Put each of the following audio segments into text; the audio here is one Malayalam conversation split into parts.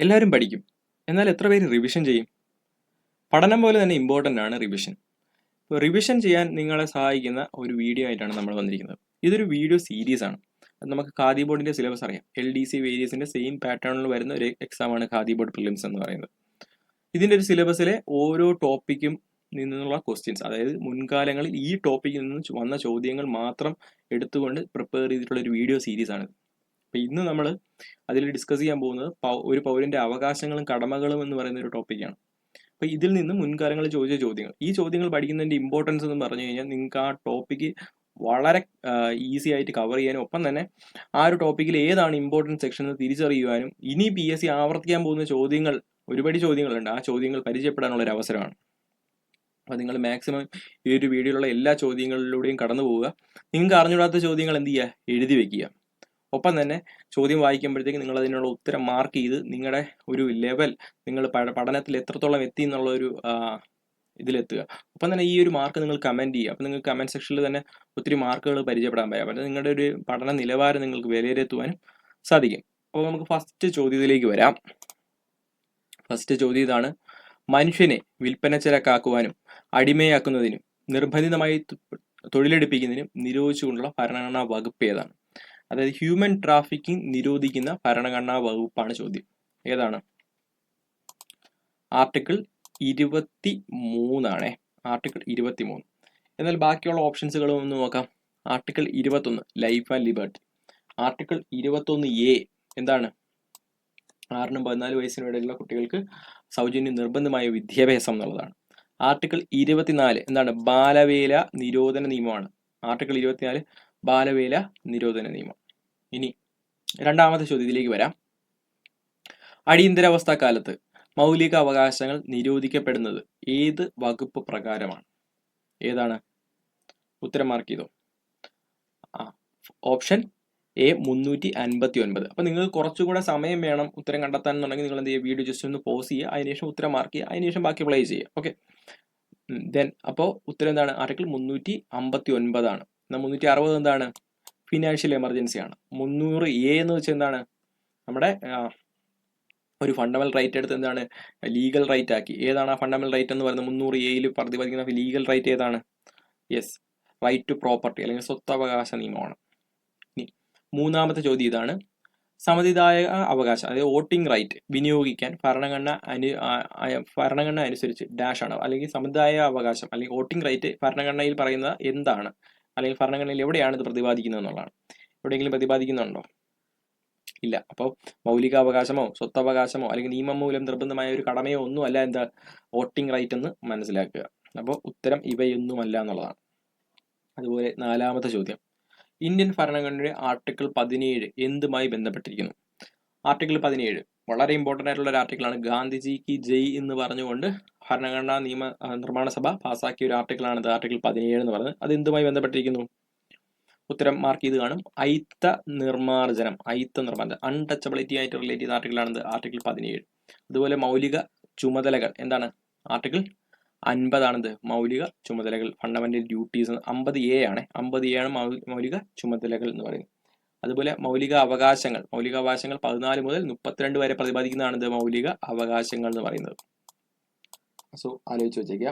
എല്ലാവരും പഠിക്കും. എന്നാൽ എത്ര പേര് റിവിഷൻ ചെയ്യും? പഠനം പോലെ തന്നെ ഇമ്പോർട്ടൻ്റ് ആണ് റിവിഷൻ. ഇപ്പോൾ റിവിഷൻ ചെയ്യാൻ നിങ്ങളെ സഹായിക്കുന്ന ഒരു വീഡിയോ ആയിട്ടാണ് നമ്മൾ വന്നിരിക്കുന്നത്. ഇതൊരു വീഡിയോ സീരീസ് ആണ്. അത് നമുക്ക് ഖാദി ബോർഡിൻ്റെ സിലബസ് അറിയാം. LDC വേരിയസിൻ്റെ സെയിം പാറ്റേണിൽ വരുന്ന ഒരു എക്സാമാണ് ഖാദി ബോർഡ് പ്രിലിംസ് എന്ന് പറയുന്നത്. ഇതിൻ്റെ ഒരു സിലബസിലെ ഓരോ ടോപ്പിക്കും നിന്നുള്ള ക്വസ്റ്റ്യൻസ്, അതായത് മുൻകാലങ്ങളിൽ ഈ ടോപ്പിക്കിൽ നിന്ന് വന്ന ചോദ്യങ്ങൾ മാത്രം എടുത്തുകൊണ്ട് പ്രിപ്പയർ ചെയ്തിട്ടുള്ള ഒരു വീഡിയോ സീരീസ് ആണ്. അപ്പോൾ ഇന്ന് നമ്മൾ അതിൽ ഡിസ്കസ് ചെയ്യാൻ പോകുന്നത് ഒരു പൗരൻ്റെ അവകാശങ്ങളും കടമകളും എന്ന് പറയുന്ന ഒരു ടോപ്പിക്കാണ്. അപ്പോൾ ഇതിൽ നിന്ന് മുൻകാലങ്ങളിൽ ചോദിച്ച ചോദ്യങ്ങൾ, ഈ ചോദ്യങ്ങൾ പഠിക്കുന്നതിൻ്റെ ഇമ്പോർട്ടൻസ് എന്ന് പറഞ്ഞു കഴിഞ്ഞാൽ നിങ്ങൾക്ക് ആ ടോപ്പിക്ക് വളരെ ഈസി ആയിട്ട് കവർ ചെയ്യാനും ഒപ്പം തന്നെ ആ ഒരു ടോപ്പിക്കിൽ ഏതാണ് ഇമ്പോർട്ടൻറ്റ് സെക്ഷൻ എന്ന് തിരിച്ചറിയുവാനും ഇനി PSC ആവർത്തിക്കാൻ പോകുന്ന ചോദ്യങ്ങൾ, ഒരുപാട് ചോദ്യങ്ങളുണ്ട്, ആ ചോദ്യങ്ങൾ പരിചയപ്പെടാനുള്ള ഒരു അവസരമാണ്. അപ്പോൾ നിങ്ങൾ മാക്സിമം ഈ ഒരു വീഡിയോയിലുള്ള എല്ലാ ചോദ്യങ്ങളിലൂടെയും കടന്നു പോവുക. നിങ്ങൾക്ക് അറിഞ്ഞുകൂടാത്ത ചോദ്യങ്ങൾ എന്ത് ചെയ്യുക, എഴുതി വെക്കുക. ഒപ്പം തന്നെ ചോദ്യം വായിക്കുമ്പോഴത്തേക്ക് നിങ്ങൾ അതിനുള്ള ഉത്തരം മാർക്ക് ചെയ്ത് നിങ്ങളുടെ ഒരു ലെവൽ, നിങ്ങൾ പഠനത്തിൽ എത്രത്തോളം എത്തി എന്നുള്ള ഒരു ഇതിലെത്തുക. ഒപ്പം തന്നെ ഈ ഒരു മാർക്ക് നിങ്ങൾ കമൻറ്റ് ചെയ്യുക. അപ്പോൾ നിങ്ങൾക്ക് കമൻറ്റ് സെക്ഷനിൽ തന്നെ ഒത്തിരി മാർക്കുകൾ പരിചയപ്പെടാൻ പറ്റും. അപ്പോൾ നിങ്ങളുടെ ഒരു പഠന നിലവാരം നിങ്ങൾക്ക് വിലയിരുത്തുവാനും സാധിക്കും. അപ്പോൾ നമുക്ക് ഫസ്റ്റ് ചോദ്യത്തിലേക്ക് വരാം. ഫസ്റ്റ് ചോദ്യം ഇതാണ്: മനുഷ്യനെ വിൽപ്പന ചരക്കാക്കുവാനും അടിമയാക്കുന്നതിനും നിർബന്ധിതമായി തൊഴിലെടുപ്പിക്കുന്നതിനും നിരോധിച്ചുകൊണ്ടുള്ള ഭരണഘടനാ വകുപ്പ് ഏതാണ്? അതായത് ഹ്യൂമൻ ട്രാഫിക്കിംഗ് നിരോധിക്കുന്ന ഭരണഘടനാ വകുപ്പാണ് ചോദ്യം. ഏതാണ്? Article 23 article 23. എന്നാൽ ബാക്കിയുള്ള ഓപ്ഷൻസുകളും ഒന്ന് നോക്കാം. Article 21 life and liberty. Article 21A എന്താണ്? 6 നും 14 വയസ്സിനും ഇടയിലുള്ള കുട്ടികൾക്ക് സൗജന്യ നിർബന്ധമായ വിദ്യാഭ്യാസം എന്നുള്ളതാണ്. ആർട്ടിക്കിൾ 24 എന്താണ്? ബാലവേല നിരോധന നിയമമാണ്. ആർട്ടിക്കിൾ 24 ബാലവേല നിരോധന നിയമം. ഇനി രണ്ടാമത്തെ ചോദ്യത്തിലേക്ക് വരാം. അടിയന്തരാവസ്ഥ കാലത്ത് മൗലിക അവകാശങ്ങൾ നിരോധിക്കപ്പെടുന്നത് ഏത് വകുപ്പ് പ്രകാരമാണ്? ഏതാണ്? ഉത്തരം മാർക്ക് ചെയ്തോ. Option A 359. അപ്പം നിങ്ങൾക്ക് കുറച്ചുകൂടെ സമയം വേണം ഉത്തരം കണ്ടെത്താൻ എന്നുണ്ടെങ്കിൽ നിങ്ങൾ എന്ത് ചെയ്യുക, വീഡിയോ ജസ്റ്റ് ഒന്ന് പോസ് ചെയ്യുക, അതിനുശേഷം ഉത്തരം മാർക്ക് ചെയ്യുക, അതിനുശേഷം ബാക്കി പ്ലേ ചെയ്യുക. ഓക്കെ, ദെൻ അപ്പോൾ ഉത്തരം എന്താണ്? ആർട്ടിക്കിൾ 359 ആണ്. 360 എന്താണ്? ഫിനാൻഷ്യൽ എമർജൻസി ആണ്. 300A എന്ന് വെച്ചാൽ എന്താണ്? നമ്മുടെ ഒരു ഫണ്ടമെന്റൽ റൈറ്റ് എടുത്ത് എന്താണ്, ലീഗൽ റൈറ്റ് ആക്കി. ഏതാണ് ആ ഫണ്ടമെന്റൽ റൈറ്റ് എന്ന് പറയുന്നത്? 300Aയിൽ പ്രതിപാദിക്കുന്ന ലീഗൽ റൈറ്റ് ഏതാണ്? യെസ്, റൈറ്റ് ടു പ്രോപ്പർട്ടി അല്ലെങ്കിൽ സ്വത്തവകാശ നിയമമാണ്. ഇനി മൂന്നാമത്തെ ചോദ്യം ഇതാണ്: സമ്മതിദായക അവകാശം, അതായത് വോട്ടിംഗ് റൈറ്റ് വിനിയോഗിക്കാൻ ഭരണഘടന അനുസരിച്ച് ഡാഷ് ആണ്, അല്ലെങ്കിൽ സമ്മതിദായക അവകാശം അല്ലെങ്കിൽ വോട്ടിംഗ് റൈറ്റ് ഭരണഘടനയിൽ പറയുന്നത് എന്താണ്, അല്ലെങ്കിൽ ഭരണഘടനയിൽ എവിടെയാണ് ഇത് പ്രതിപാദിക്കുന്നത് എന്നുള്ളതാണ്. എവിടെയെങ്കിലും പ്രതിപാദിക്കുന്നുണ്ടോ? ഇല്ല. അപ്പോൾ മൗലികാവകാശമോ സ്വത്തവകാശമോ അല്ലെങ്കിൽ നിയമം മൂലം നിർബന്ധമായ ഒരു കടമയോ ഒന്നുമല്ല എന്താ വോട്ടിംഗ് റൈറ്റ് എന്ന് മനസ്സിലാക്കുക. അപ്പോൾ ഉത്തരം ഇവയൊന്നുമല്ല എന്നുള്ളതാണ്. അതുപോലെ നാലാമത്തെ ചോദ്യം: ഇന്ത്യൻ ഭരണഘടനയുടെ ആർട്ടിക്കിൾ 17 എന്തുമായി ബന്ധപ്പെട്ടിരിക്കുന്നു? ആർട്ടിക്കിൾ 17 വളരെ ഇമ്പോർട്ടൻ്റ് ആയിട്ടുള്ള ഒരു ആർട്ടിക്കിളാണ്. ഗാന്ധിജിക്ക് ജയ് എന്ന് പറഞ്ഞുകൊണ്ട് ഭരണഘടനാ നിർമ്മാണ സഭ പാസ്സാക്കിയ ഒരു ആർട്ടിക്കിളാണിത്, ആർട്ടിക്കിൾ 17 എന്ന് പറയുന്നത്. അത് എന്തുമായി ബന്ധപ്പെട്ടിരിക്കുന്നു? ഉത്തരം മാർക്ക് ചെയ്ത് കാണും. അയിത്ത നിർമ്മാർജ്ജനം, അൺടച്ചബിലിറ്റി ആയിട്ട് റിലേറ്റ് ചെയ്ത ആർട്ടിക്കിളാണിത്, ആർട്ടിക്കിൾ 17. അതുപോലെ മൗലിക ചുമതലകൾ എന്താണ്? ആർട്ടിക്കിൾ 50 ആണിത്, മൗലിക ചുമതലകൾ, ഫണ്ടമെന്റൽ ഡ്യൂട്ടീസ്. 50A ആണ്, 50A ആണ് മൗലിക ചുമതലകൾ എന്ന് പറയുന്നത്. അതുപോലെ മൗലിക അവകാശങ്ങൾ 14 മുതൽ 32 വരെ പ്രതിപാദിക്കുന്നതാണിത് മൗലിക അവകാശങ്ങൾ എന്ന് പറയുന്നത്. സോ ആലോചിച്ച് വെച്ചേക്കുക.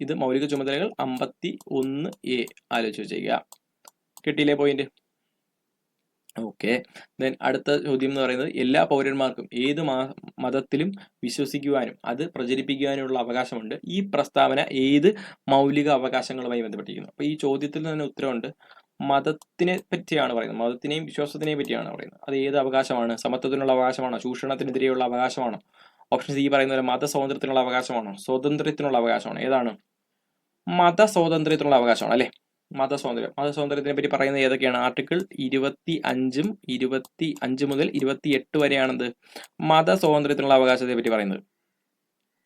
ഇത് മൗലിക ചുമതലകൾ 51A ആലോചിച്ച് വെച്ചേക്കുക. കിട്ടിയില്ലേ പോയിന്റ്? ഓക്കെ, ദെൻ അടുത്ത ചോദ്യം എന്ന് പറയുന്നത്: എല്ലാ പൗരന്മാർക്കും ഏത് മതത്തിലും വിശ്വസിക്കുവാനും അത് പ്രചരിപ്പിക്കുവാനുമുള്ള അവകാശമുണ്ട്. ഈ പ്രസ്താവന ഏത് മൗലിക അവകാശങ്ങളുമായി ബന്ധപ്പെട്ടിരിക്കുന്നു? അപ്പോൾ ഈ ചോദ്യത്തിൽ തന്നെ ഉത്തരവുണ്ട്. മതത്തിനെ പറ്റിയാണ് പറയുന്നത്, മതത്തിനെയും വിശ്വാസത്തിനെയും പറ്റിയാണ് പറയുന്നത്. അത് ഏത് അവകാശമാണ്? സമത്വത്തിനുള്ള അവകാശമാണോ? ചൂഷണത്തിനെതിരെയുള്ള അവകാശമാണോ? ഓപ്ഷൻ സി പറയുന്ന പോലെ മതസ്വാതന്ത്ര്യത്തിനുള്ള അവകാശമാണോ? സ്വാതന്ത്ര്യത്തിനുള്ള അവകാശമാണോ? ഏതാണ്? മതസ്വാതന്ത്ര്യത്തിനുള്ള അവകാശമാണ് അല്ലേ? മതസ്വാതന്ത്ര്യത്തിനെ പറ്റി പറയുന്നത് ഏതൊക്കെയാണ്? ആർട്ടിക്കിൾ 25 മുതൽ 28 വരെയാണെന്ത് മതസ്വാതന്ത്ര്യത്തിനുള്ള അവകാശത്തെ പറ്റി പറയുന്നത്.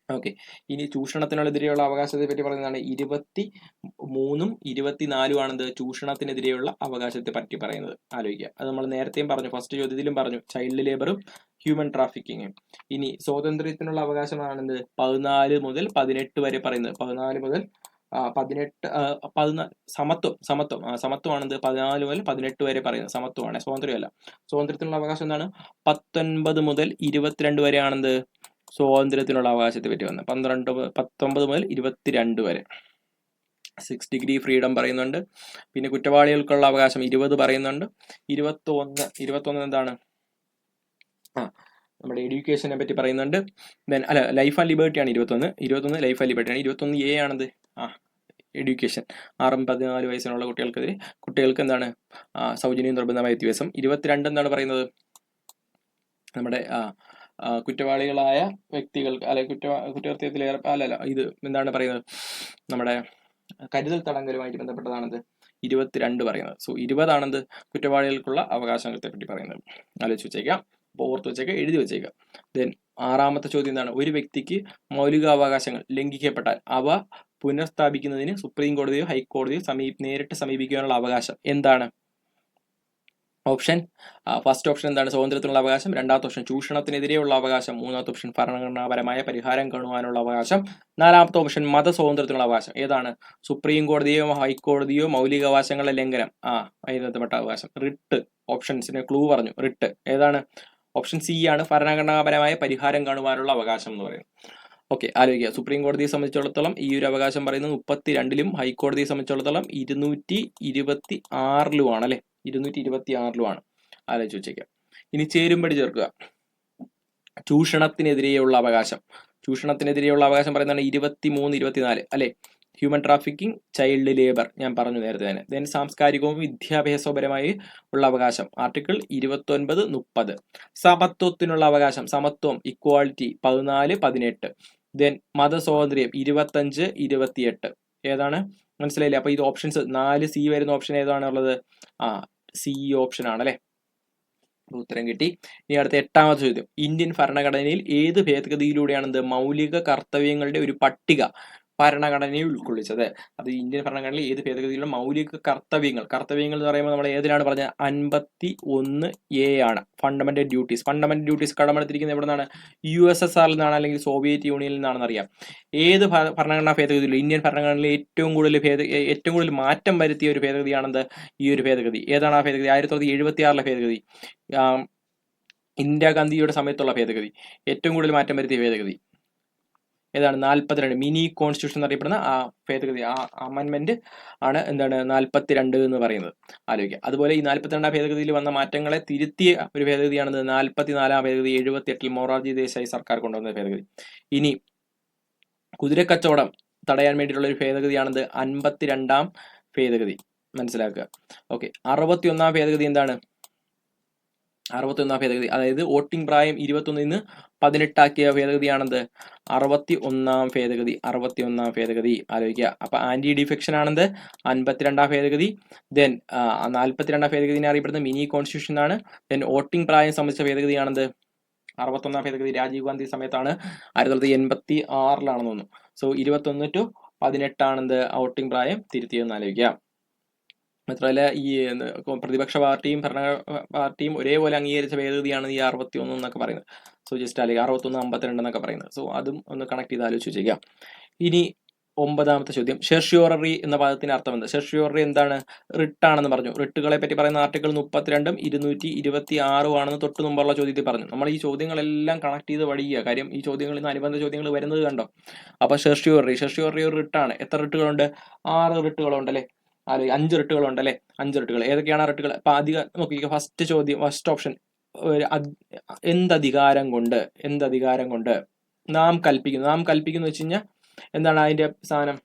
ഓക്കെ, ഇനി ചൂഷണത്തിനെതിരെയുള്ള അവകാശത്തെ പറ്റി പറയുന്നതാണ് 23 24 ആണെന്ത് ചൂഷണത്തിനെതിരെയുള്ള അവകാശത്തെ പറ്റി പറയുന്നത്. ആലോചിക്കുക, അത് നമ്മൾ നേരത്തെയും പറഞ്ഞു, ഫസ്റ്റ് ചോദ്യത്തിലും പറഞ്ഞു, ചൈൽഡ് ലേബറും ഹ്യൂമൻ ട്രാഫിക്കിങ്ങും. ഇനി സ്വാതന്ത്ര്യത്തിനുള്ള അവകാശമാണെന്ത് 14 മുതൽ 18 വരെ പറയുന്നത്, 14 മുതൽ സമത്വമാണെന്ത് 14 മുതൽ 18 വരെ പറയുന്നത് സമത്വമാണ്, സ്വാതന്ത്ര്യമല്ല. സ്വാതന്ത്ര്യത്തിനുള്ള അവകാശം എന്താണ്? 19 മുതൽ 22 വരെയാണെന്ത് സ്വാതന്ത്ര്യത്തിനുള്ള അവകാശത്തെ പറ്റി വന്നത്. 19 മുതൽ 22 വരെ 6 ഡിഗ്രി ഫ്രീഡം പറയുന്നുണ്ട്. പിന്നെ കുറ്റവാളികൾക്കുള്ള അവകാശം 20 പറയുന്നുണ്ട്. 21 എന്താണ്? നമ്മുടെ എഡ്യൂക്കേഷനെ പറ്റി പറയുന്നുണ്ട്. ദെൻ ലൈഫ് ആൻഡ് ലിബർട്ടിയാണ് 21 ലൈഫ് ആൻഡ് ലിബർട്ടിയാണ്. 21A ആണത് എഡ്യൂക്കേഷൻ. 6-14 വയസ്സിനുള്ള കുട്ടികൾക്ക് എന്താണ് സൗജന്യം നിർബന്ധമായ വിദ്യാഭ്യാസം. 22 എന്താണ് പറയുന്നത്? നമ്മുടെ കുറ്റവാളികളായ വ്യക്തികൾക്ക് കുറ്റകൃത്യത്തിൽ ഇത് എന്താണ് പറയുന്നത്? നമ്മുടെ കരുതൽ തടങ്കലുമായിട്ട് ബന്ധപ്പെട്ടതാണത് 22 പറയുന്നത്. സോ 20 കുറ്റവാളികൾക്കുള്ള അവകാശങ്ങളെ പറ്റി പറയുന്നത്. ആലോചിച്ച് വെച്ചേക്കാം, ഓർത്ത് വെച്ചേക്കാം, എഴുതി വെച്ചേക്കാം. ദെൻ 6ാമത്തെ ചോദ്യം എന്താണ്? ഒരു വ്യക്തിക്ക് മൗലികാവകാശങ്ങൾ ലംഘിക്കപ്പെട്ടാൽ അവ പുനഃസ്ഥാപിക്കുന്നതിന് സുപ്രീം കോടതിയോ ഹൈക്കോടതിയോ നേരിട്ട് സമീപിക്കാനുള്ള അവകാശം എന്താണ്? ഫസ്റ്റ് ഓപ്ഷൻ എന്താണ്? സ്വാതന്ത്ര്യത്തിനുള്ള അവകാശം. 2ാമത്തെ ഓപ്ഷൻ ചൂഷണത്തിനെതിരെയുള്ള അവകാശം. 3ാമത്തെ ഓപ്ഷൻ ഭരണഘടനാപരമായ പരിഹാരം കാണുവാനുള്ള അവകാശം. 4ാമത്തെ ഓപ്ഷൻ മതസ്വാതന്ത്ര്യത്തിനുള്ള അവകാശം. ഏതാണ്? സുപ്രീം കോടതിയോ ഹൈക്കോടതിയോ മൗലികാവകാശങ്ങളുടെ ലംഘനം അതിന് ബന്ധപ്പെട്ട അവകാശം. റിട്ട് ഓപ്ഷൻസിന് ക്ലൂ പറഞ്ഞു. റിട്ട് ഏതാണ്? ഓപ്ഷൻ സി ആണ്, ഭരണഘടനാപരമായ പരിഹാരം കാണുവാനുള്ള അവകാശം എന്ന് പറയുന്നത്. ഓക്കെ, ആലോചിക്കുക. സുപ്രീം കോടതിയെ സംബന്ധിച്ചിടത്തോളം ഈ ഒരു അവകാശം പറയുന്നത് 32-ലും ഹൈക്കോടതിയെ സംബന്ധിച്ചിടത്തോളം 226-ലുമാണ് അല്ലെ, 226-ലുമാണ്. ആലോചിച്ച് വെച്ചേക്കാം. ഇനി ചേരുംപടി ചേർക്കുക. ചൂഷണത്തിനെതിരെയുള്ള അവകാശം പറയുന്നതാണ് 23-24 അല്ലെ. ഹ്യൂമൻ ട്രാഫിക്കിംഗ്, ചൈൽഡ് ലേബർ ഞാൻ പറഞ്ഞു നേരത്തെ തന്നെ. ദെൻ സാംസ്കാരികവും വിദ്യാഭ്യാസപരമായി ഉള്ള അവകാശം ആർട്ടിക്കിൾ 29-30. സമത്വത്തിനുള്ള അവകാശം, സമത്വം ഇക്വാളിറ്റി 14-18. ദെൻ മതസ്വാതന്ത്ര്യം 25-28. ഏതാണ്? മനസ്സിലായില്ലേ? അപ്പൊ ഇത് ഓപ്ഷൻസ് 4C വരുന്ന ഓപ്ഷൻ ഏതാണുള്ളത്? സി ഓപ്ഷൻ ആണ് അല്ലെ. ഉത്തരം കിട്ടി. ഇനി അടുത്ത 8ാമത്തെ ചോദ്യം. ഇന്ത്യൻ ഭരണഘടനയിൽ ഏത് ഭേദഗതിയിലൂടെയാണ് മൗലിക കർത്തവ്യങ്ങളുടെ ഒരു പട്ടിക ഭരണഘടനയെ ഉൾക്കൊള്ളിച്ചത്? അത് ഇന്ത്യൻ ഭരണഘടനയിൽ ഏത് ഭേദഗതിയിലുള്ള മൗലിക കർത്തവ്യങ്ങൾ എന്ന് പറയുമ്പോൾ നമ്മൾ ഏതിനാണ് പറഞ്ഞത്? 51A ആണ്. ഫണ്ടമെന്റൽ ഡ്യൂട്ടീസ് കടമെടുത്തിരിക്കുന്നത് എവിടെ നിന്നാണ്? USSR നിന്നാണ്, അല്ലെങ്കിൽ സോവിയറ്റ് യൂണിയനിൽ നിന്നാണെന്ന് അറിയാം. ഏത് ഭരണഘടനാ ഭേദഗതിയിലും ഇന്ത്യൻ ഭരണഘടനയിൽ ഏറ്റവും കൂടുതൽ മാറ്റം വരുത്തിയ ഒരു ഭേദഗതിയാണെന്ത്? ഈ ഒരു ഭേദഗതി. ഏതാണ് ആ ഭേദഗതി? 1976-ലെ ഭേദഗതി. ഇന്ദിരാഗാന്ധിയുടെ സമയത്തുള്ള ഭേദഗതി. ഏറ്റവും കൂടുതൽ മാറ്റം വരുത്തിയ ഭേദഗതി ഏതാണ്? 42 മിനി കോൺസ്റ്റിറ്റ്യൂഷൻ എന്നറിയപ്പെടുന്ന ആ ഭേദഗതി, ആ അമെൻമെന്റ് ആണ് എന്താണ് 42 എന്ന് പറയുന്നത്. ആലോചിക്കുക. അതുപോലെ ഈ 42ാം ഭേദഗതിയിൽ വന്ന മാറ്റങ്ങളെ തിരുത്തിയ ഒരു ഭേദഗതിയാണെന്ന് 44ാം ഭേദഗതി. 78-ൽ മൊറാർജി ദേശായി സർക്കാർ കൊണ്ടുവന്ന ഭേദഗതി. ഇനി കുതിരക്കച്ചവടം തടയാൻ വേണ്ടിയിട്ടുള്ള ഒരു ഭേദഗതിയാണെന്ന് 52ാം ഭേദഗതി. മനസ്സിലാക്കുക. ഓക്കെ, 61ാം ഭേദഗതി എന്താണ്? 61ാം ഭേദഗതി, അതായത് വോട്ടിംഗ് പ്രായം 21 നിന്ന് 18 ആക്കിയ ഭേദഗതിയാണെന്ത്? 61ാം ഭേദഗതി. 61ാം ഭേദഗതി. ആലോചിക്കുക. അപ്പൊ ആന്റി ഡിഫെക്ഷൻ ആണെന്ത്? 52ാം ഭേദഗതി. ദെൻ 42ാം ഭേദഗതിനെ അറിയപ്പെടുന്ന മിനി കോൺസ്റ്റിറ്റ്യൂഷൻ ആണ്. ദെൻ വോട്ടിംഗ് പ്രായം സംബന്ധിച്ച ഭേദഗതിയാണെന്ത്? 61ാം ഭേദഗതി രാജീവ് ഗാന്ധി സമയത്താണ്, 1986-ലാണെന്ന് തോന്നുന്നു. സോ 21 to 18 ആണെന്ത് വോട്ടിംഗ് പ്രായം തിരുത്തിയെന്ന് ആലോചിക്കുക. മാത്രമല്ല ഈ പ്രതിപക്ഷ പാർട്ടിയും ഭരണ പാർട്ടിയും ഒരേപോലെ അംഗീകരിച്ച ഭേദഗതിയാണ് ഈ 61 എന്നൊക്കെ പറയുന്നത്. സോ ജസ്റ്റ് അല്ലെങ്കിൽ 61, 52 എന്നൊക്കെ പറയുന്നത്. സോ അതും ഒന്ന് കണക്ട് ചെയ്ത് ആലോചിച്ച് വെച്ചേക്കാം. ഇനി 9ാമത്തെ ചോദ്യം. സെർഷ്യോററി എന്ന പദത്തിന് അർത്ഥം എന്ത്? സെർഷ്യോററി എന്താണ്? റിട്ട് ആണെന്ന് പറഞ്ഞു. റിട്ടുകളെ പറ്റി പറയുന്ന ആർട്ടിക്കിൾ 32-ഉം 226-ഉം ആണെന്ന് തൊട്ട് മുമ്പുള്ള ചോദ്യത്തിൽ പറഞ്ഞു. നമ്മൾ ഈ ചോദ്യങ്ങളെല്ലാം കണക്ട് ചെയ്ത് പഠിക്കുക. കാര്യം ഈ ചോദ്യങ്ങളിൽ നിന്ന് അനുബന്ധ ചോദ്യങ്ങൾ വരുന്നത് കണ്ടോ. അപ്പൊ സെർഷ്യോററി ഒരു റിട്ടാണ്. എത്ര റിട്ടുകളുണ്ട്? 6 റിട്ടുകളുണ്ട് അല്ലെ. 5 റിട്ടുകളുണ്ട് അല്ലെ. 5 റിട്ടുകൾ. ഏതൊക്കെയാണ് ആ റിട്ടുകൾ? അപ്പൊ അധികം നോക്കിക്കുക. ഫസ്റ്റ് ഓപ്ഷൻ എന്തധികാരം കൊണ്ട് നാം കൽപ്പിക്കുന്നു വെച്ച് കഴിഞ്ഞാൽ എന്താണ് അതിന്റെ സാധനം?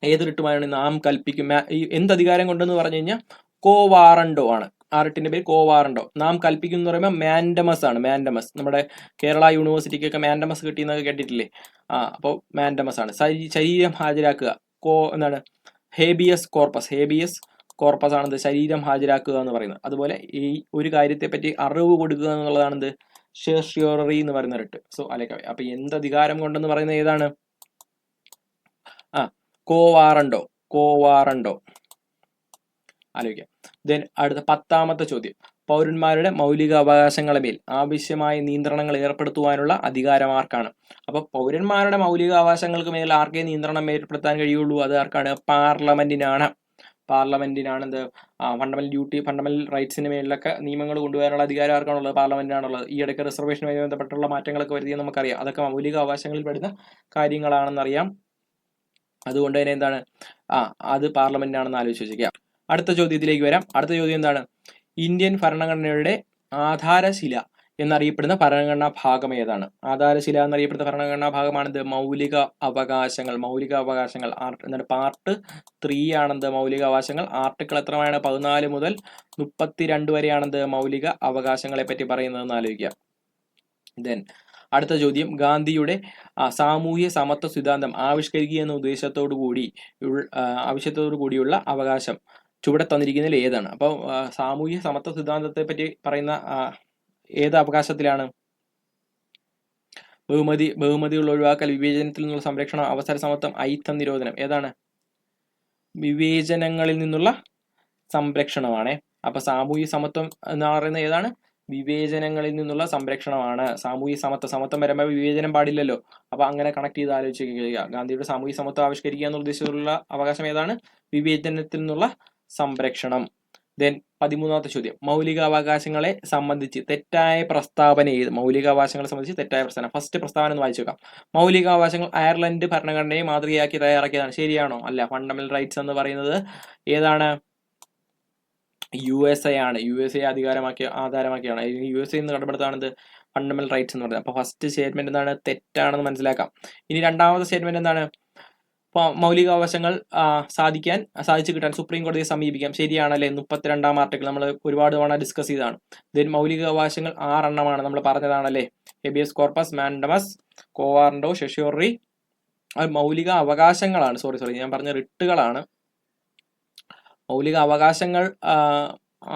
ഏത് റിട്ടുമായാണ് നാം കൽപ്പിക്കും? എന്തധികാരം കൊണ്ടെന്ന് പറഞ്ഞു കഴിഞ്ഞാൽ കോവാറണ്ടോ ആണ്. ആ റിട്ടിന്റെ പേര് കോവാറണ്ടോ. നാം കൽപ്പിക്കുന്നു എന്ന് പറയുമ്പോൾ മാൻഡമസ് ആണ്. നമ്മുടെ കേരള യൂണിവേഴ്സിറ്റിക്കൊക്കെ മാൻഡമസ് കിട്ടിയെന്നൊക്കെ കേട്ടിട്ടില്ലേ? അപ്പോൾ മാൻഡമസ് ആണ്. ശരീരം ഹാജരാക്കുക. എന്താണ്? ഹേബിയസ് കോർപ്പസ് ആണെന്ത്? ശരീരം ഹാജരാക്കുക എന്ന് പറയുന്നത്. അതുപോലെ ഈ ഒരു കാര്യത്തെ പറ്റി അറിവ് കൊടുക്കുക എന്നുള്ളതാണെന്ത്? സെർഷ്യോററി എന്ന് പറയുന്ന റിട്ട്. സോ അല്ലെ. അപ്പൊ എന്തധികാരം കൊണ്ടെന്ന് പറയുന്നത് ഏതാണ്? കോവാറണ്ടോ ആലോചിക്കാം. ദെൻ അടുത്ത 10ാമത്തെ ചോദ്യം. പൗരന്മാരുടെ മൗലിക അവകാശങ്ങളെ മേൽ ആവശ്യമായ നിയന്ത്രണങ്ങൾ ഏർപ്പെടുത്തുവാനുള്ള അധികാരം ആർക്കാണ്? അപ്പോൾ പൗരന്മാരുടെ മൗലിക അവകാശങ്ങൾക്ക് മേൽ ആർക്കേ നിയന്ത്രണം ഏർപ്പെടുത്താൻ കഴിയുള്ളൂ? അത് ആർക്കാണ്? പാർലമെന്റിനാണ്. പാർലമെന്റിനാണ് ഫണ്ടമെന്റൽ റൈറ്റ്സിന് മേലിലൊക്കെ നിയമങ്ങൾ കൊണ്ടുവരാനുള്ള അധികാരം ആർക്കാണുള്ളത്? പാർലമെന്റിനാണുള്ളത്. ഈ ഇടയ്ക്ക് റിസർവേഷനുമായി ബന്ധപ്പെട്ടുള്ള മാറ്റങ്ങളൊക്കെ വരുത്തിയെന്ന് നമുക്കറിയാം. അതൊക്കെ മൗലിക അവകാശങ്ങളിൽ പെടുന്ന കാര്യങ്ങളാണെന്നറിയാം. അതുകൊണ്ട് തന്നെ എന്താണ്, അത് പാർലമെന്റിനാണെന്ന് ആലോചിച്ച് വെച്ചിരിക്കുക. അടുത്ത ചോദ്യത്തിലേക്ക് വരാം. അടുത്ത ചോദ്യം എന്താണ്? ഇന്ത്യൻ ഭരണഘടനയുടെ ആധാരശില എന്നറിയപ്പെടുന്ന ഭരണഘടനാ ഭാഗം ഏതാണ്? ആധാരശില എന്നറിയപ്പെടുന്ന ഭരണഘടനാ ഭാഗമാണിത് മൗലിക അവകാശങ്ങൾ. മൗലിക അവകാശങ്ങൾ എന്താണ്? പാർട്ട് 3 ആണെന്ത്? മൗലിക അവകാശങ്ങൾ. ആർട്ടിക്കിൾ എത്രയാണ്? 14 മുതൽ 32 വരെയാണെന്ത്? മൗലിക അവകാശങ്ങളെ പറ്റി പറയുന്നതെന്ന് ആലോചിക്കുക. ദെൻ അടുത്ത ചോദ്യം, ഗാന്ധിയുടെ സാമൂഹ്യ സമത്വ സിദ്ധാന്തം ആവിഷ്കരിക്കുക എന്ന ഉദ്ദേശത്തോടു കൂടിയുള്ള അവകാശം ചുവടെ തന്നിരിക്കുന്നതിൽ ഏതാണ്? അപ്പോൾ സാമൂഹ്യ സമത്വ സിദ്ധാന്തത്തെ പറ്റി പറയുന്ന ഏത് അവകാശത്തിലാണ്? ബഹുമതിയുള്ള ഒഴിവാക്കൽ, വിവേചനത്തിൽ നിന്നുള്ള സംരക്ഷണം, അവസര സമത്വം, അയിത്തം നിരോധനം. ഏതാണ്? വിവേചനങ്ങളിൽ നിന്നുള്ള സംരക്ഷണമാണ്. അപ്പൊ സാമൂഹ്യ സമത്വം എന്ന് പറയുന്നത് ഏതാണ്? വിവേചനങ്ങളിൽ നിന്നുള്ള സംരക്ഷണമാണ്. സാമൂഹ്യ സമത്വം വരുമ്പോൾ വിവേചനം പാടില്ലല്ലോ. അപ്പൊ അങ്ങനെ കണക്ട് ചെയ്ത് ആലോചിക്കുക. ഗാന്ധിയുടെ സാമൂഹ്യ സമത്വം ആവിഷ്കരിക്കുക എന്ന ഉദ്ദേശത്തിലുള്ള അവകാശം ഏതാണ്? വിവേചനത്തിൽ നിന്നുള്ള സംരക്ഷണം. ദെൻ 13ാമത്തെ ചോദ്യം, മൗലിക അവകാശങ്ങളെ സംബന്ധിച്ച് തെറ്റായ പ്രസ്താവന ഏത്? മൗലിക അവകാശങ്ങളെ സംബന്ധിച്ച് തെറ്റായ പ്രസ്താവന. ഫസ്റ്റ് പ്രസ്താവന ഒന്ന് വായിച്ചു നോക്കാം. മൗലിക അവകാശങ്ങൾ അയർലൻഡ് ഭരണഘടനയെ മാതൃകയാക്കി തയ്യാറാക്കിയതാണ്. ശരിയാണോ? അല്ല. ഫണ്ടമെന്റൽ റൈറ്റ്സ് എന്ന് പറയുന്നത് ഏതാണ്? USA ആണ്. USA ആധാരമാക്കിയാണ്. USA എന്ന് കടമെടുത്താണെന്ത്? ഫണ്ടമെന്റൽ റൈറ്റ്സ് എന്ന് പറയുന്നത്. അപ്പൊ ഫസ്റ്റ് സ്റ്റേറ്റ്മെന്റ് എന്താണ്? തെറ്റാണെന്ന് മനസ്സിലാക്കാം. ഇനി രണ്ടാമത്തെ സ്റ്റേറ്റ്മെന്റ് എന്താണ്? മൗലികാവകാശങ്ങൾ സാധിച്ചു കിട്ടാൻ സുപ്രീം കോടതിയെ സമീപിക്കാം. ശരിയാണല്ലേ? 32ാം ആർട്ടിക്കിൾ നമ്മൾ ഒരുപാട് തവണ ഡിസ്കസ് ചെയ്തതാണ്. ദെൻ മൗലികാവകാശങ്ങൾ 6 എണ്ണമാണ്, നമ്മൾ പറഞ്ഞതാണല്ലേ. Habeas corpus, mandamus, quo warranto, certiorari. അത് മൗലിക അവകാശങ്ങളാണ്. സോറി ഞാൻ പറഞ്ഞ റിട്ടുകളാണ്. മൗലിക അവകാശങ്ങൾ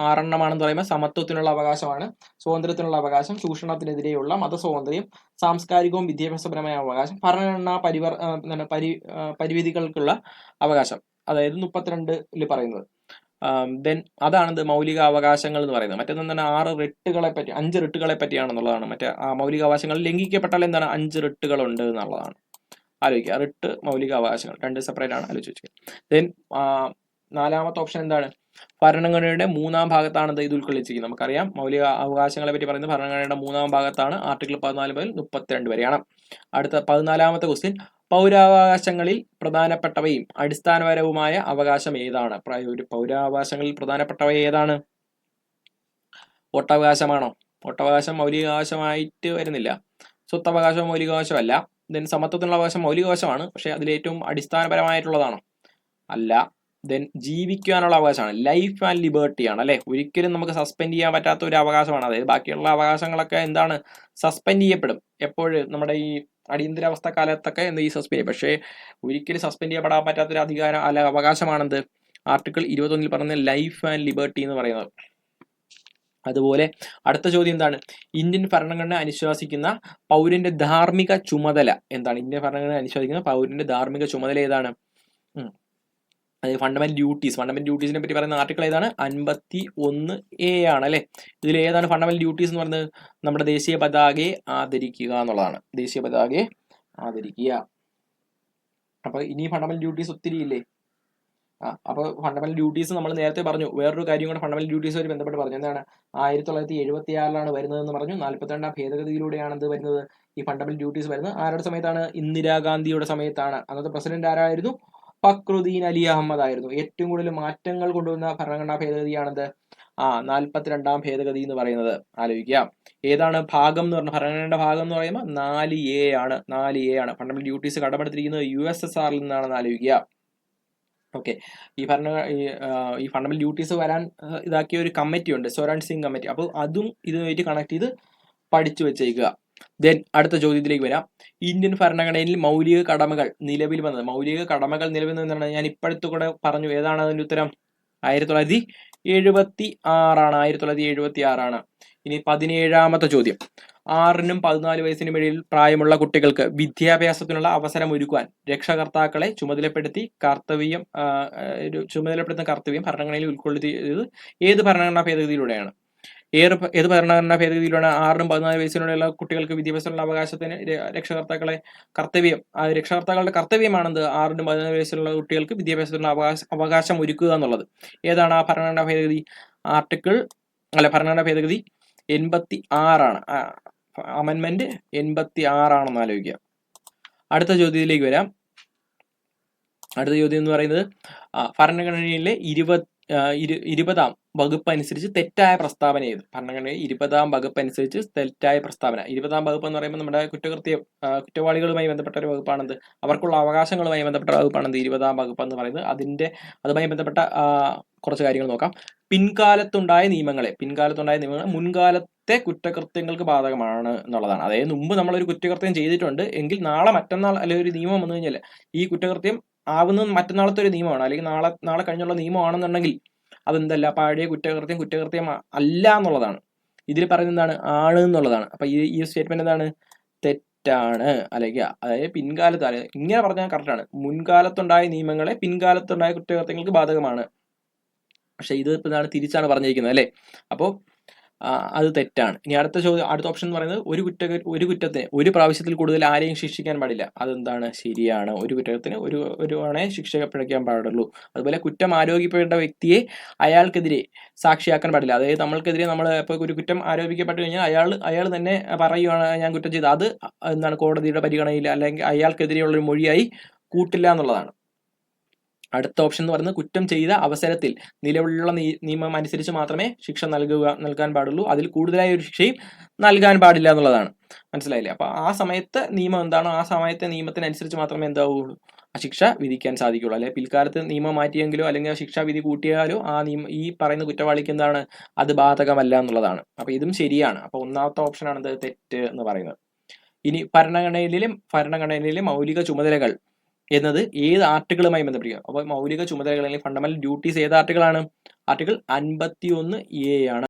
6 എണ്ണമാണെന്ന് പറയുമ്പോൾ സമത്വത്തിനുള്ള അവകാശമാണ്, സ്വാതന്ത്ര്യത്തിനുള്ള അവകാശം, ചൂഷണത്തിനെതിരെയുള്ള മതസ്വാതന്ത്ര്യം, സാംസ്കാരികവും വിദ്യാഭ്യാസപരമായ അവകാശം, ഭരണഘടനാ പരിമിതികൾക്കുള്ള അവകാശം, അതായത് 32ൽ പറയുന്നത്. ദെൻ അതാണ് മൗലിക അവകാശങ്ങൾ എന്ന് പറയുന്നത്. മറ്റൊന്നെന്താണ്? 5 റിട്ടുകളെ പറ്റിയാണെന്നുള്ളതാണ്. മറ്റേ മൗലിക അവകാശങ്ങൾ ലംഘിക്കപ്പെട്ടാൽ എന്താണ്? 5 റിട്ടുകളുണ്ട് എന്നുള്ളതാണ്. ആലോചിക്കുക. റിട്ട്, മൗലിക അവകാശങ്ങൾ 2 സെപ്പറേറ്റ് ആണ്. ആലോചിക്കുക. ദെൻ 4ാമത്തെ ഓപ്ഷൻ എന്താണ്? ഭരണഘടനയുടെ 3ാം ഭാഗത്താണ് ഇത് ഉൾക്കൊള്ളിച്ചിരിക്കുന്നത്. നമുക്കറിയാം മൗലിക അവകാശങ്ങളെ പറ്റി പറയുന്നത് ഭരണഘടനയുടെ 3ാം ഭാഗത്താണ്. ആർട്ടിക്കിൾ 14 മുതൽ 32 വരെയാണ്. അടുത്ത 14ാമത്തെ ക്വസ്റ്റ്യൻ, പൗരാവകാശങ്ങളിൽ പ്രധാനപ്പെട്ടവയും അടിസ്ഥാനപരവുമായ അവകാശം ഏതാണ്? പൗരാവകാശങ്ങളിൽ പ്രധാനപ്പെട്ടവ ഏതാണ്? വോട്ടവകാശമാണോ? വോട്ടവകാശം മൗലികാവകാശമായിട്ട് വരുന്നില്ല. സ്വത്തവകാശം മൗലികാവകാശമല്ല. ദെൻ സമത്വത്തിനുള്ള അവകാശം മൗലികാവകാശമാണ്, പക്ഷെ അതിലേറ്റവും അടിസ്ഥാനപരമായിട്ടുള്ളതാണോ? അല്ല. ദെൻ ജീവിക്കാനുള്ള അവകാശമാണ്, ലൈഫ് ആൻഡ് ലിബർട്ടി ആണ് അല്ലെ. ഒരിക്കലും നമുക്ക് സസ്പെൻഡ് ചെയ്യാൻ പറ്റാത്ത ഒരു അവകാശമാണ്. അതായത് ബാക്കിയുള്ള അവകാശങ്ങളൊക്കെ എന്താണ്? സസ്പെൻഡ് ചെയ്യപ്പെടും. എപ്പോഴും നമ്മുടെ ഈ അടിയന്തരാവസ്ഥ കാലത്തൊക്കെ ഈ സസ്പെൻഡ് ചെയ്യും. പക്ഷേ ഒരിക്കലും സസ്പെൻഡ് ചെയ്യപ്പെടാൻ പറ്റാത്തൊരു അധികാരം അല്ല അവകാശമാണെന്ത്? ആർട്ടിക്കിൾ 21 പറയുന്ന ലൈഫ് ആൻഡ് ലിബർട്ടി എന്ന് പറയുന്നത്. അതുപോലെ അടുത്ത ചോദ്യം എന്താണ്? ഇന്ത്യൻ ഭരണഘടന അനുശാസിക്കുന്ന പൗരന്റെ ധാർമ്മിക ചുമതല എന്താണ്? ഇന്ത്യൻ ഭരണഘടന അനുശാസിക്കുന്ന പൗരന്റെ ധാർമ്മിക ചുമതല ഏതാണ്? അതായത് ഫണ്ടമെന്റൽ ഡ്യൂട്ടീസിനെ പറ്റി പറയുന്ന ആർട്ടിക്കിൾ ഏതാണ്? 51A ആണ് അല്ലെ. ഇതിൽ ഏതാണ് ഫണ്ടമെന്റൽ ഡ്യൂട്ടീസ് എന്ന് പറയുന്നത്? നമ്മുടെ ദേശീയ പതാകയെ ആദരിക്കുക എന്നുള്ളതാണ്. ദേശീയ പതാകയെ ആദരിക്കുക. അപ്പൊ ഇനി ഫണ്ടമെന്റൽ ഡ്യൂട്ടീസ് ഒത്തിരി ഇല്ലേ? അപ്പൊ ഫണ്ടമെന്റൽ ഡ്യൂട്ടീസ് നമ്മൾ നേരത്തെ പറഞ്ഞു. വേറൊരു കാര്യം കൂടെ ഫണ്ടമെന്റൽ ഡ്യൂട്ടീസുമായി ബന്ധപ്പെട്ട് പറഞ്ഞു. എന്താണ്? 1976 വരുന്നതെന്ന് പറഞ്ഞു. 42ാം ഭേദഗതിയിലൂടെയാണ് എന്ത് വരുന്നത്? ഈ ഫണ്ടമെന്റൽ ഡ്യൂട്ടീസ് വരുന്നത്. ആരുടെ സമയത്താണ്? ഇന്ദിരാഗാന്ധിയുടെ സമയത്താണ്. അന്നത്തെ പ്രസിഡന്റ് ആരായിരുന്നു? ഫക്രുദ്ദീൻ അലി അഹമ്മദ് ആയിരുന്നു. ഏറ്റവും കൂടുതൽ മാറ്റങ്ങൾ കൊണ്ടുവന്ന ഭരണഘടനാ ഭേദഗതിയാണെന്ത്? 42ാം ഭേദഗതി എന്ന് പറയുന്നത്. ആലോചിക്കുക. ഏതാണ് ഭാഗം എന്ന് പറഞ്ഞ ഭരണഘടനയുടെ ഭാഗം എന്ന് പറയുമ്പോൾ 4A ആണ്. 4A ആണ്. ഫണ്ടമെന്റൽ ഡ്യൂട്ടീസ് കടമെടുത്തിരിക്കുന്നത് USSRൽ നിന്നാണെന്ന് ആലോചിക്കുക. ഓക്കെ. ഈ ഫണ്ടമെന്റൽ ഡ്യൂട്ടീസ് വരാൻ ഇതാക്കിയ ഒരു കമ്മിറ്റി ഉണ്ട്, സ്വരാൻ സിംഗ് കമ്മിറ്റി. അപ്പോൾ അതും ഇതുമായിട്ട് കണക്ട് ചെയ്ത് പഠിച്ചു വെച്ചേക്കുക. ദെൻ അടുത്ത ചോദ്യത്തിലേക്ക് വരാം. ഇന്ത്യൻ ഭരണഘടനയിൽ മൗലിക കടമകൾ നിലവിൽ വന്നത്. മൗലിക കടമകൾ നിലവിൽ വന്നതാണ്. ഞാൻ ഇപ്പോഴത്തെ കൂടെ പറഞ്ഞു. ഏതാണ് അതിന്റെ ഉത്തരം? 1976 ആണ്. 1976 ആണ്. ഇനി 17ാമത്തെ ചോദ്യം, 6നും 14 വയസ്സിനും ഇടയിൽ പ്രായമുള്ള കുട്ടികൾക്ക് വിദ്യാഭ്യാസത്തിനുള്ള അവസരം ഒരുക്കുവാൻ രക്ഷകർത്താക്കളെ ചുമതലപ്പെടുത്തുന്ന കർത്തവ്യം ഭരണഘടനയിൽ ഉൾക്കൊള്ളിച്ചത് ഏത് ഭരണഘടനാ ഭേദഗതിയിലൂടെയാണ്? ഏത് ഭരണഘടനാ ഭേദഗതിയിലാണ് 6-നും 14 വയസ്സിനുള്ളിലുള്ള കുട്ടികൾക്ക് വിദ്യാഭ്യാസത്തിനുള്ള അവകാശത്തിന് രക്ഷകർത്താക്കളുടെ കർത്തവ്യമാണെന്ത് 6-നും 14 വയസ്സിലുള്ള കുട്ടികൾക്ക് വിദ്യാഭ്യാസത്തിനുള്ള അവകാശം ഒരുക്കുക എന്നുള്ളത്. ഏതാണ് ആ ഭരണഘടനാ ഭേദഗതി? ഭരണഘടനാ ഭേദഗതി 86 അമെൻമെന്റ് 86 ആലോചിക്കുക. അടുത്ത ചോദ്യത്തിലേക്ക് വരാം. അടുത്ത ചോദ്യം എന്ന് പറയുന്നത് ഭരണഘടനയിലെ 20-ാം വകുപ്പ് അനുസരിച്ച് തെറ്റായ പ്രസ്താവന ഏത്? ഭരണഘടനയിലെ 20-ാം വകുപ്പ് അനുസരിച്ച് തെറ്റായ പ്രസ്താവന. 20-ാം വകുപ്പ് എന്ന് പറയുമ്പോൾ നമ്മുടെ കുറ്റവാളികളുമായി ബന്ധപ്പെട്ട ഒരു വകുപ്പാണെന്ത്? അവർക്കുള്ള അവകാശങ്ങളുമായി ബന്ധപ്പെട്ട വകുപ്പാണെന്ത്? 20-ാം വകുപ്പ് എന്ന് പറയുന്നത്. അതുമായി ബന്ധപ്പെട്ട കുറച്ച് കാര്യങ്ങൾ നോക്കാം. പിൻകാലത്തുണ്ടായ നിയമങ്ങളെ മുൻകാലത്തെ കുറ്റകൃത്യങ്ങൾക്ക് ബാധകമാണ് എന്നുള്ളതാണ്. അതായത് മുമ്പ് നമ്മളൊരു കുറ്റകൃത്യം ചെയ്തിട്ടുണ്ട് എങ്കിൽ നാളെ മറ്റന്നാൾ അല്ലെങ്കിൽ ഒരു നിയമം വന്നു കഴിഞ്ഞാൽ ഈ കുറ്റകൃത്യം ആവുന്നത് മറ്റന്നാളത്തെ ഒരു നിയമമാണ്, അല്ലെങ്കിൽ നാളെ കഴിഞ്ഞുള്ള നിയമമാണെന്നുണ്ടെങ്കിൽ അതെന്തല്ല, പഴയ കുറ്റകൃത്യം അല്ല എന്നുള്ളതാണ്. ഇതിൽ പറയുന്നത് എന്താണ്? ആണ് എന്നുള്ളതാണ്. അപ്പൊ ഈ സ്റ്റേറ്റ്മെന്റ് എന്താണ്? തെറ്റാണ്. അല്ലെങ്കിൽ അതായത് പിൻകാലത്ത്, ഇങ്ങനെ പറഞ്ഞാൽ കറക്റ്റാണ്. മുൻകാലത്തുണ്ടായ നിയമങ്ങളെ പിൻകാലത്തുണ്ടായ കുറ്റകൃത്യങ്ങൾക്ക് ബാധകമാണ്. പക്ഷെ ഇത് ഇതാണ് തിരിച്ചാണ് പറഞ്ഞിരിക്കുന്നത് അല്ലേ. അപ്പോൾ അത് തെറ്റാണ്. ഇനി അടുത്ത ഓപ്ഷൻ എന്ന് പറയുന്നത് ഒരു കുറ്റത്തിന് ഒരു പ്രാവശ്യത്തിൽ കൂടുതൽ ആരെയും ശിക്ഷിക്കാൻ പാടില്ല. അതെന്താണ്? ശരിയാണ്. ഒരു കുറ്റത്തിന് ഒരു ആണെ ശിക്ഷിക്കപ്പെടാൻ പാടുള്ളൂ. അതുപോലെ കുറ്റം ആരോപിക്കപ്പെട്ട വ്യക്തിയെ അയാൾക്കെതിരെ സാക്ഷിയാക്കാൻ പാടില്ല. അതായത് നമ്മൾക്കെതിരെ ഇപ്പോൾ ഒരു കുറ്റം ആരോപിക്കപ്പെട്ടു കഴിഞ്ഞാൽ അയാൾ തന്നെ പറയുകയാണ് ഞാൻ കുറ്റം ചെയ്ത്, അത് എന്താണ് കോടതിയുടെ പരിഗണനയിൽ അല്ലെങ്കിൽ അയാൾക്കെതിരെയുള്ള ഒരു മൊഴിയായി കൂട്ടില്ല എന്നുള്ളതാണ്. അടുത്ത ഓപ്ഷൻ എന്ന് പറയുന്നത് കുറ്റം ചെയ്ത അവസരത്തിൽ നിലവിലുള്ള നിയമം അനുസരിച്ച് മാത്രമേ ശിക്ഷ നൽകാൻ പാടുള്ളൂ. അതിൽ കൂടുതലായ ഒരു ശിക്ഷയും നൽകാൻ പാടില്ല എന്നുള്ളതാണ്. മനസ്സിലായില്ലേ? അപ്പൊ ആ സമയത്ത് നിയമം എന്താണോ ആ സമയത്തെ നിയമത്തിനനുസരിച്ച് മാത്രമേ എന്താവുള്ളൂ ആ ശിക്ഷ വിധിക്കാൻ സാധിക്കുള്ളൂ. അല്ലെങ്കിൽ പിൽക്കാലത്ത് നിയമം മാറ്റിയെങ്കിലോ അല്ലെങ്കിൽ ആ ശിക്ഷാ വിധി കൂട്ടിയാലോ ഈ പറയുന്ന കുറ്റവാളിക്ക് എന്താണ് അത് ബാധകമല്ല എന്നുള്ളതാണ്. അപ്പൊ ഇതും ശരിയാണ്. അപ്പൊ ഒന്നാമത്തെ ഓപ്ഷനാണ് ഇത് തെറ്റ് എന്ന് പറയുന്നത്. ഇനി ഭരണഘടനയിലെ മൗലിക ചുമതലകൾ എന്നത് ഏത് ആർട്ടിക്കിളുമായി ബന്ധപ്പെട്ടിരിക്കുക? അപ്പോൾ മൗലിക ചുമതലകൾ അല്ലെങ്കിൽ ഫണ്ടമെന്റൽ ഡ്യൂട്ടീസ് ഏത് ആർട്ടിക്കിളാണ്? ആർട്ടിക്കിൾ 51A ആണ്.